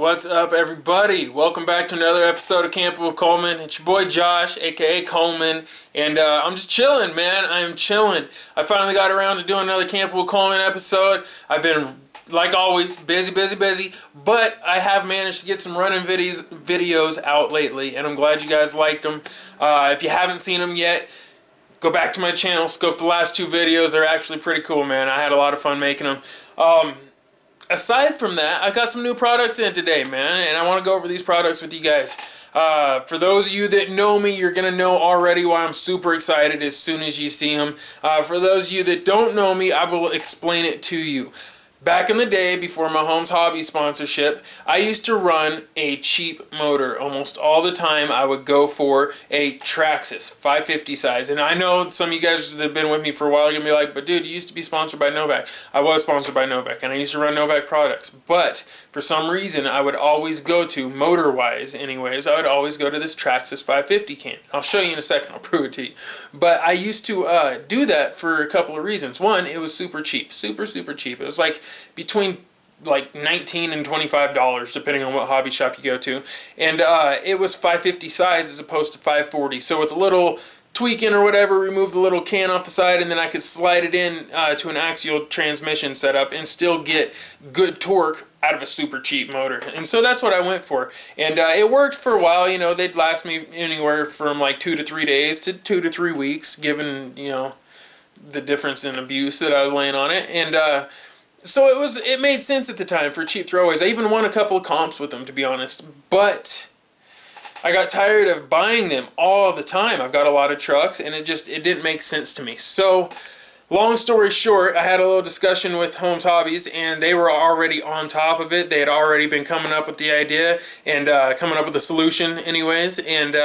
What's up, everybody? Welcome back to another episode of Camping with Coleman. It's your boy Josh, aka Coleman, and I'm just chilling, man. I am chilling. I finally got around to doing another Camping with Coleman episode. I've been, like always, busy, but I have managed to get some running videos out lately, and I'm glad you guys liked them. If you haven't seen them yet, go back to my channel, scope the last two videos. They're actually pretty cool, man. I had a lot of fun making them. Aside from that, I got some new products in today, man, and I want to go over these products with you guys. For those of you that know me, you're going to know already why I'm super excited as soon as you see them. For those of you that don't know me, I will explain it to you. Back in the day, before my Holmes Hobbies sponsorship, I used to run a cheap motor. Almost all the time, I would go for a Traxxas 550 size. And I know some of you guys that have been with me for a while are going to be like, but dude, you used to be sponsored by Novak. I was sponsored by Novak, and I used to run Novak products. But for some reason, I would always go to, motor-wise anyways, I would always go to this Traxxas 550 can. I'll show you in a second. I'll prove it to you. But I used to do that for a couple of reasons. One, it was super cheap. Super cheap. It was like between like $19 and $25 depending on what hobby shop you go to, and it was 550 size as opposed to 540. So with a little tweaking or whatever, remove the little can off the side, and then I could slide it in to an axial transmission setup and still get good torque out of a super cheap motor. And so that's what I went for, and it worked for a while. You know, they'd last me anywhere from like 2 to 3 days to 2 to 3 weeks, given, you know, the difference in abuse that I was laying on it. And so it made sense at the time for cheap throwaways. I even won a couple of comps with them, to be honest. But I got tired of buying them all the time. I've got a lot of trucks, and it didn't make sense to me. So long story short, I had a little discussion with Holmes Hobbies, and they were already on top of it. They had already been coming up with the idea and coming up with a solution anyways. And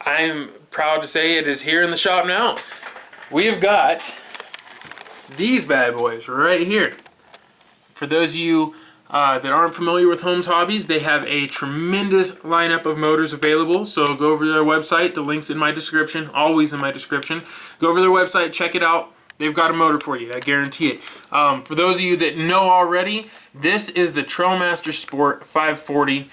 I'm proud to say it is here in the shop now. We've got these bad boys right here. For those of you that aren't familiar with Holmes Hobbies, they have a tremendous lineup of motors available. So go over to their website. The link's in my description, always in my description. Go over to their website, check it out. They've got a motor for you, I guarantee it. For those of you that know already, this is the Trailmaster Sport 540.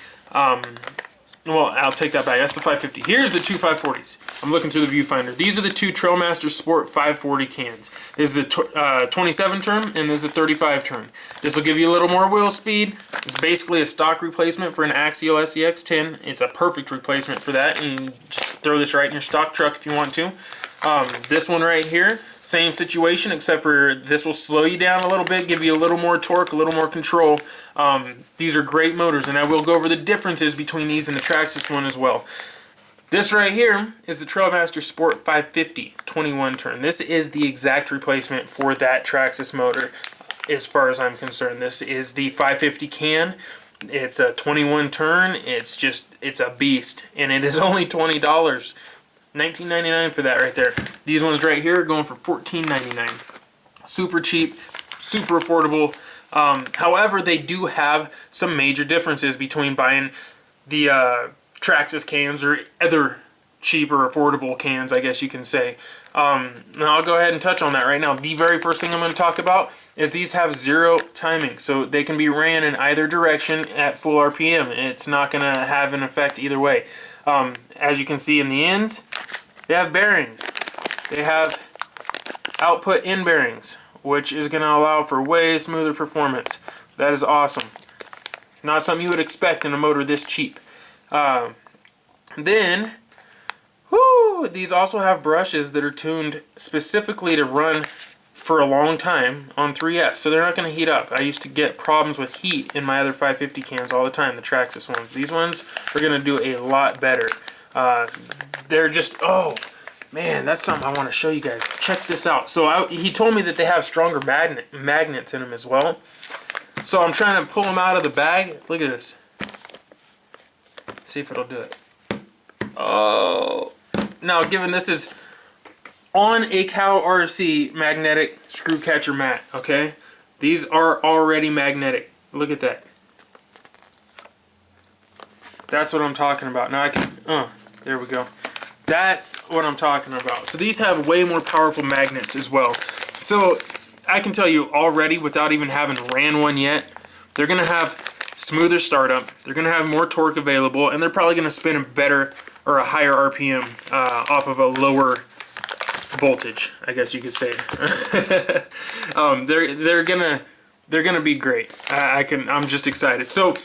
Well, I'll take that back. That's the 550. Here's the two 540s. I'm looking through the viewfinder. These are the two Trailmaster Sport 540 cans. This is the 27 turn, and this is the 35 turn. This will give you a little more wheel speed. It's basically a stock replacement for an Axial SCX-10. It's a perfect replacement for that, and you just throw this right in your stock truck if you want to. This one right here, same situation, except for this will slow you down a little bit, give you a little more torque, a little more control. These are great motors, and I will go over the differences between these and the Traxxas one as well. This right here is the Trailmaster Sport 550 21 turn. This is the exact replacement for that Traxxas motor as far as I'm concerned. This is the 550 can. It's a 21 turn. It's a beast, and it is only $20. $19.99 for that right there. These ones right here are going for $14.99. Super cheap, super affordable. However, they do have some major differences between buying the Traxxas cans or other cheaper, affordable cans, I guess you can say. Now I'll go ahead and touch on that right now. The very first thing I'm going to talk about is these have zero timing, so they can be ran in either direction at full RPM. It's not going to have an effect either way. As you can see in the ends, they have bearings. They have output in bearings, which is going to allow for way smoother performance. That is awesome. Not something you would expect in a motor this cheap. Then, these also have brushes that are tuned specifically to run for a long time on 3S, so they're not going to heat up. I used to get problems with heat in my other 550 cans all the time, the Traxxas ones. These ones are going to do a lot better. They're just, oh man, that's something I want to show you guys. Check this out. So he told me that they have stronger magnets in them as well. So I'm trying to pull them out of the bag. Look at this. Let's see if it'll do it. Oh, now given this is on a Cow RC magnetic screw catcher mat, okay? These are already magnetic. Look at that. That's what I'm talking about. Now I can, there we go. That's what I'm talking about. So these have way more powerful magnets as well. So I can tell you already, without even having ran one yet, they're going to have smoother startup. They're going to have more torque available, and they're probably going to spin a better or a higher RPM off of a lower voltage, I guess you could say. They're gonna be great. I'm just excited. So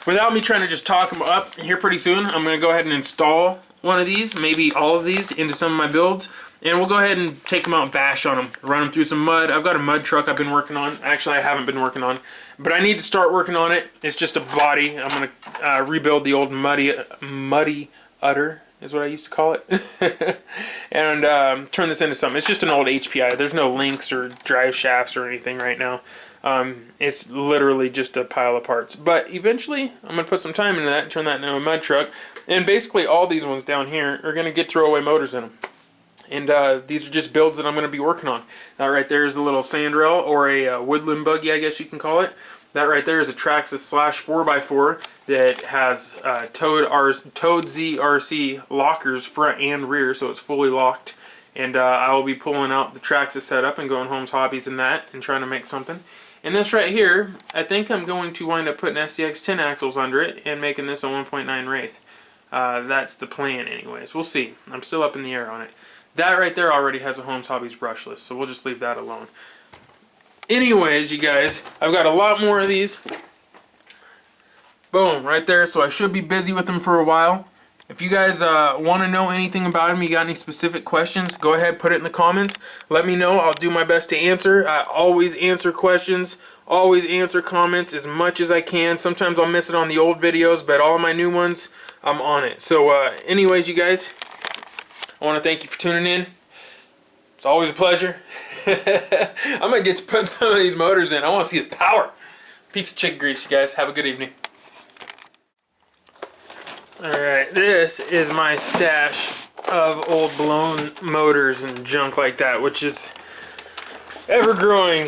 without me trying to just talk them up here pretty soon, I'm gonna go ahead and install one of these, maybe all of these, into some of my builds, and we'll go ahead and take them out and bash on them, run them through some mud. I've got a mud truck I've been working on. Actually, I haven't been working on, but I need to start working on it. It's just a body. I'm gonna rebuild the old muddy udder, is what I used to call it, and turn this into something. It's just an old HPI. There's no links or drive shafts or anything right now. It's literally just a pile of parts. But eventually, I'm going to put some time into that and turn that into a mud truck. And basically, all these ones down here are going to get throwaway motors in them. And these are just builds that I'm going to be working on. That right there is a little sandrail, or a Woodland Buggy, I guess you can call it. That right there is a Traxxas Slash 4x4 that has Toad ZRC lockers front and rear, so it's fully locked. And I will be pulling out the Traxxas setup and going Holmes Hobbies in that and trying to make something. And this right here, I think I'm going to wind up putting SCX 10 axles under it and making this a 1.9 Wraith. That's the plan anyways. We'll see. I'm still up in the air on it. That right there already has a Holmes Hobbies brushless, so we'll just leave that alone. Anyways, you guys, I've got a lot more of these. Boom, right there. So I should be busy with them for a while. If you guys want to know anything about them, you got any specific questions, go ahead, put it in the comments. Let me know. I'll do my best to answer. I always answer questions, always answer comments as much as I can. Sometimes I'll miss it on the old videos, but all of my new ones, I'm on it. So anyways, you guys, I want to thank you for tuning in. It's always a pleasure. I'm going to get to put some of these motors in. I want to see the power. Piece of chicken grease, you guys. Have a good evening. Alright, this is my stash of old blown motors and junk like that, which is ever growing.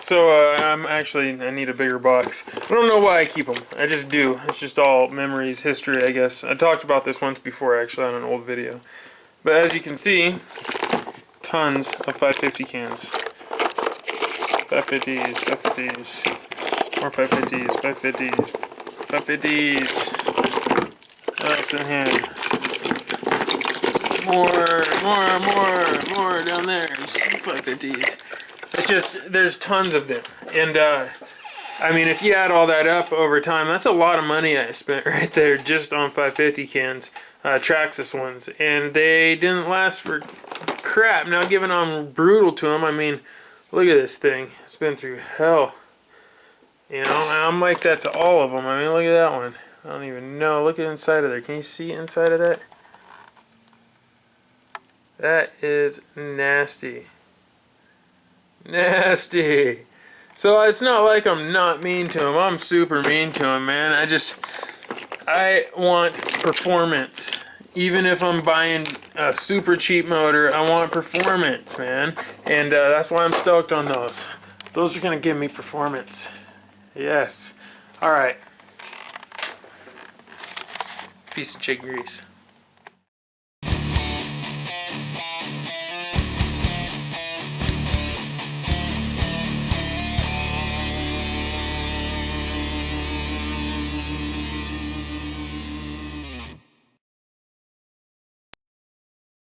So I need a bigger box. I don't know why I keep them. I just do. It's just all memories, history, I guess. I talked about this once before, actually, on an old video. But as you can see, tons of 550 cans. 550s, 550s, more 550s, 550s, 550s. What else in here? More down there. 550s. It's just, there's tons of them. And, I mean, if you add all that up over time, that's a lot of money I spent right there just on 550 cans, Traxxas ones. And they didn't last for crap. Now, given I'm brutal to them, I mean, look at this thing. It's been through hell. You know, and I'm like that to all of them. I mean, look at that one. I don't even know. Look at inside of there. Can you see inside of that? That is nasty. Nasty. So it's not like I'm not mean to him. I'm super mean to him, man. I want performance. Even if I'm buying a super cheap motor, I want performance, man. And that's why I'm stoked on those. Those are going to give me performance. Yes. All right. Piece of chicken grease.